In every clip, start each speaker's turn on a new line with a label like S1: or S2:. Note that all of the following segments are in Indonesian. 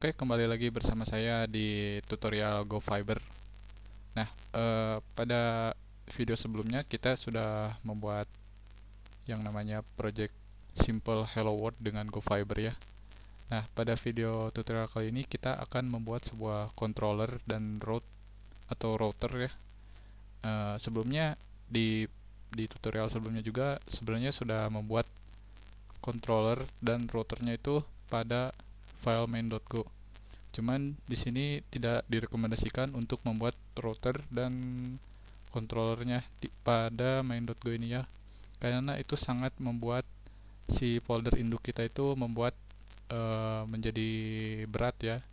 S1: Oke, kembali lagi bersama saya di tutorial GoFiber. Nah, pada video sebelumnya kita sudah membuat yang namanya project Simple Hello World dengan GoFiber ya. Nah, pada video tutorial kali ini kita akan membuat sebuah controller dan route atau router ya. Sebelumnya di tutorial sebelumnya juga sebenarnya sudah membuat controller dan routernya itu pada file main.go. Cuman di sini tidak direkomendasikan untuk membuat router dan controllernya pada main.go ini ya, karena itu sangat membuat si folder induk kita itu membuat menjadi berat ya.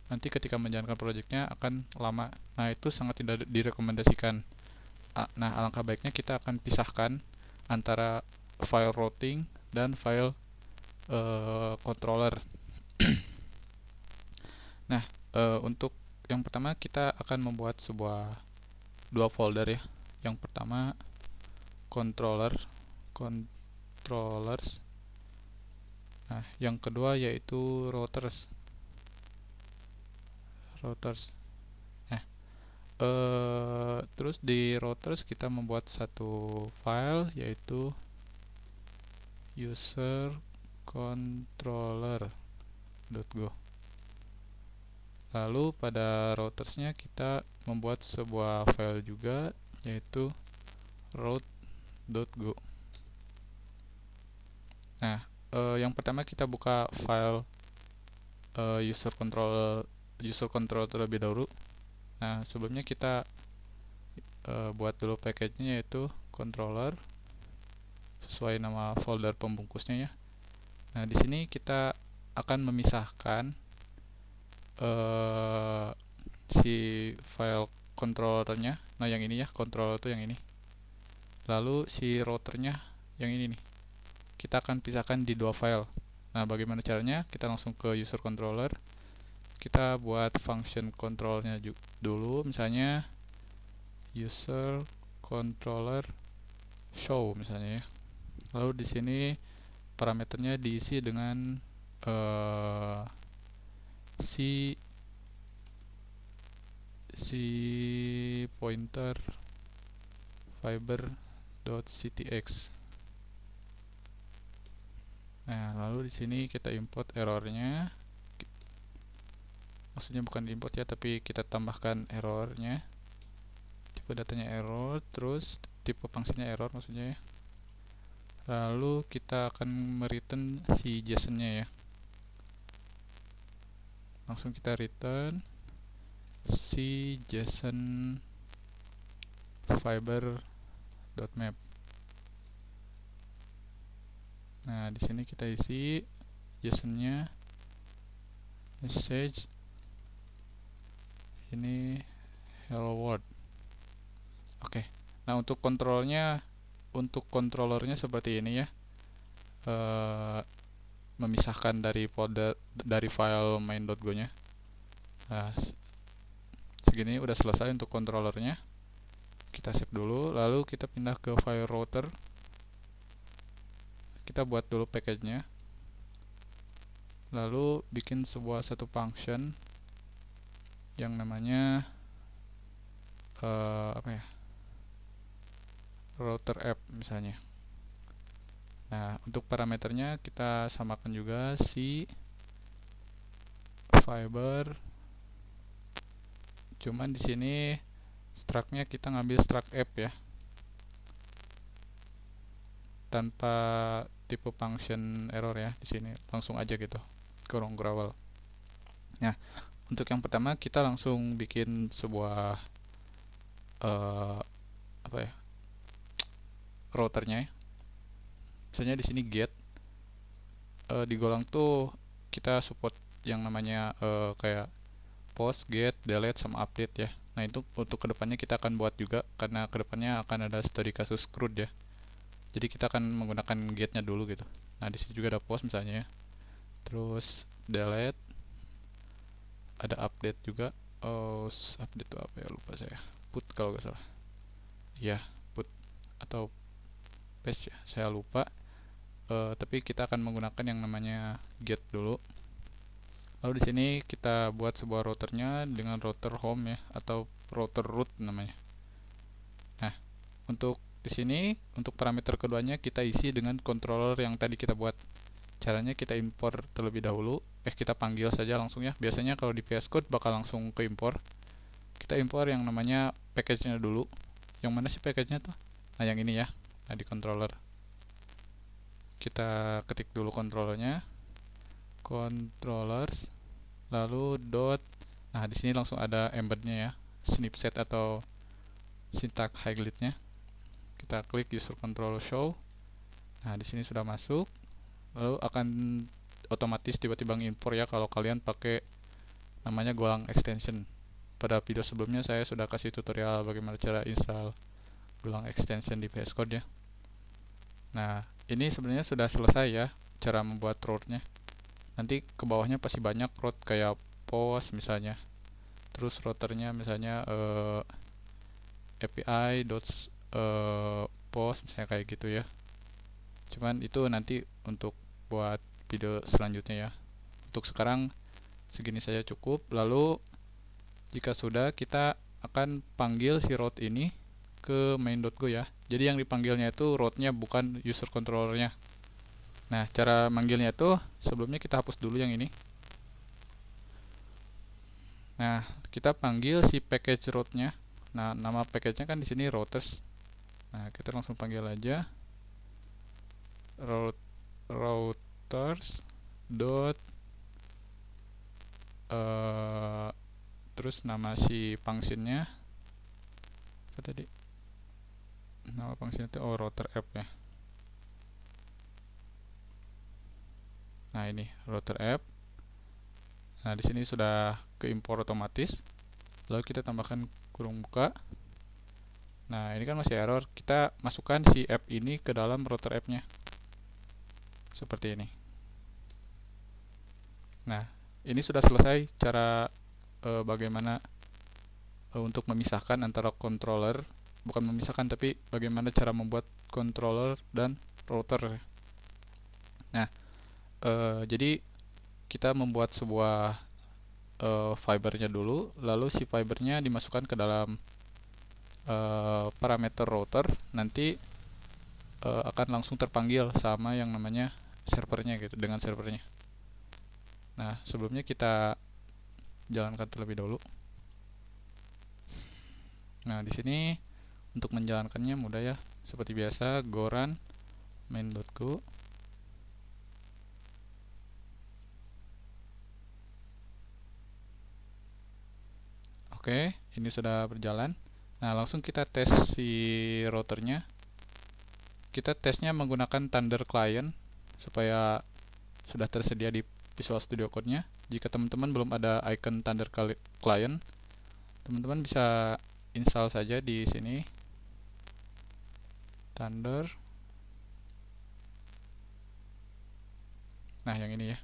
S1: Nanti ketika menjalankan projectnya akan lama. Nah, itu sangat tidak direkomendasikan. Nah, alangkah baiknya kita akan pisahkan antara file routing dan file controller. Nah, untuk yang pertama kita akan membuat sebuah dua folder ya. Yang pertama controllers. Nah, yang kedua yaitu routers. Nah, terus di routers kita membuat satu file yaitu user controller.go. Lalu pada routersnya kita membuat sebuah file juga yaitu route.go. Nah, yang pertama kita buka file user control terlebih dahulu. Nah, sebelumnya kita buat dulu package-nya yaitu controller sesuai nama folder pembungkusnya ya. Nah, di sini kita akan memisahkan si file controllernya. Nah, yang ini ya, controller itu yang ini. Lalu si routernya yang ini nih. Kita akan pisahkan di dua file. Nah, bagaimana caranya? Kita langsung ke user controller. Kita buat function controlnya dulu, misalnya user controller show misalnya ya. Lalu di sini parameternya diisi dengan si pointer fiber.ctx. Nah, lalu di sini kita import errornya. Maksudnya bukan import ya, tapi kita tambahkan errornya. Tipe datanya error, terus tipe fungsinya error maksudnya ya. Lalu kita akan mereturn si JSON-nya ya. Langsung kita return si JSON fiber.map. Nah, di sini kita isi JSON-nya message ini hello world. Oke. Nah, untuk controllernya seperti ini ya. Memisahkan dari folder dari file main.go-nya. Nah, segini udah selesai untuk controllernya. Kita save dulu, lalu kita pindah ke file router. Kita buat dulu package-nya. Lalu bikin satu function yang namanya router app misalnya. Nah, untuk parameternya kita samakan juga si fiber. Cuman di sini struct-nya kita ngambil struct app ya. Tanpa tipe function error ya di sini. Langsung aja gitu. Kurang growel. Nah, untuk yang pertama kita langsung bikin sebuah routernya ya. Misalnya di sini get di Golang tuh kita support yang namanya kayak post, get, delete sama update ya. Nah, itu untuk kedepannya kita akan buat juga karena kedepannya akan ada studi kasus CRUD ya. Jadi kita akan menggunakan get-nya dulu gitu. Nah, di sini juga ada post misalnya ya. Terus delete, ada update juga. Oh, update itu apa ya, lupa saya. Put kalau nggak salah. Ya, put atau paste ya, saya lupa. Tapi kita akan menggunakan yang namanya get dulu. Lalu di sini kita buat sebuah routernya dengan router home ya, atau router root namanya. Nah, untuk di sini untuk parameter keduanya kita isi dengan controller yang tadi kita buat. Caranya kita impor terlebih dahulu. Kita panggil saja langsung ya. Biasanya kalau di VS Code bakal langsung ke impor. Kita impor yang namanya package-nya dulu. Yang mana sih package-nya tuh? Nah, yang ini ya. Nah, di controller. Kita ketik dulu controllernya. Controllers. Lalu dot. Nah, di sini langsung ada embed-nya ya. Snipset atau syntax highlight-nya. Kita klik user control show. Nah, di sini sudah masuk. Lalu akan otomatis tiba-tiba ngimpor ya kalau kalian pakai namanya Golang extension. Pada video sebelumnya saya sudah kasih tutorial bagaimana cara install Golang extension di VS Code ya. Nah, ini sebenarnya sudah selesai ya cara membuat route-nya. Nanti ke bawahnya pasti banyak route kayak post misalnya. Terus routernya misalnya API post misalnya kayak gitu ya. Cuman itu nanti untuk buat video selanjutnya ya. Untuk sekarang segini saja cukup. Lalu jika sudah, kita akan panggil si route ini ke main.go ya. Jadi yang dipanggilnya itu route-nya bukan user controller-nya. Nah, cara manggilnya itu sebelumnya kita hapus dulu yang ini. Nah, kita panggil si package route-nya. Nah, nama package-nya kan di sini routers. Nah, kita langsung panggil aja routers dot terus nama si functionnya apa tadi, nama function itu router app ya. Nah, ini router app. Nah, di sini sudah keimpor otomatis. Lalu kita tambahkan kurung buka. Nah, ini kan masih error. Kita masukkan si app ini ke dalam router app-nya. Seperti ini. Nah, ini sudah selesai cara bagaimana untuk memisahkan antara controller, bukan memisahkan tapi bagaimana cara membuat controller dan router. Nah, jadi kita membuat sebuah fibernya dulu, lalu si fibernya dimasukkan ke dalam parameter router, nanti akan langsung terpanggil sama yang namanya servernya gitu, dengan servernya. Nah, sebelumnya kita jalankan terlebih dahulu. Nah, di sini untuk menjalankannya mudah ya. Seperti biasa, go run main.go. Oke, ini sudah berjalan. Nah, langsung kita tes si routernya. Kita tesnya menggunakan Thunder Client supaya sudah tersedia di Visual Studio Code-nya. Jika teman-teman belum ada icon Thunder Client, teman-teman bisa install saja di sini Thunder. Nah, yang ini ya.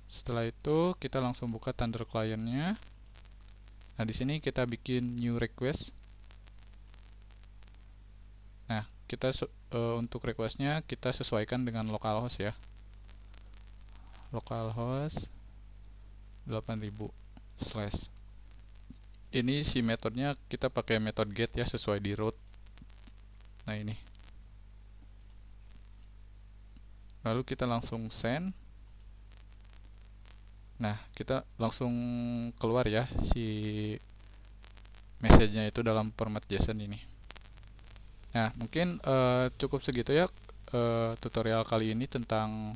S1: Setelah itu kita langsung buka Thunder Client-nya. Nah, di sini kita bikin new request. Nah, kita untuk requestnya kita sesuaikan dengan localhost ya. Localhost 8000 slash. Ini si metodenya kita pakai metode get ya, sesuai di root. Nah, ini. Lalu kita langsung send. Nah, kita langsung keluar ya si message-nya itu dalam format JSON ini. Nah, mungkin cukup segitu ya tutorial kali ini tentang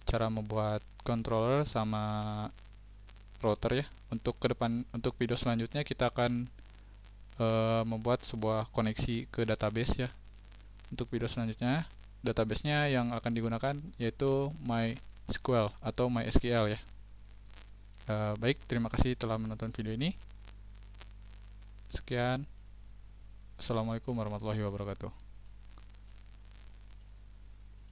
S1: cara membuat controller sama router ya. Untuk video selanjutnya kita akan membuat sebuah koneksi ke database ya. Untuk video selanjutnya database-nya yang akan digunakan yaitu MySQL atau MySQL ya. Baik, terima kasih telah menonton video ini. Sekian. Assalamualaikum warahmatullahi wabarakatuh.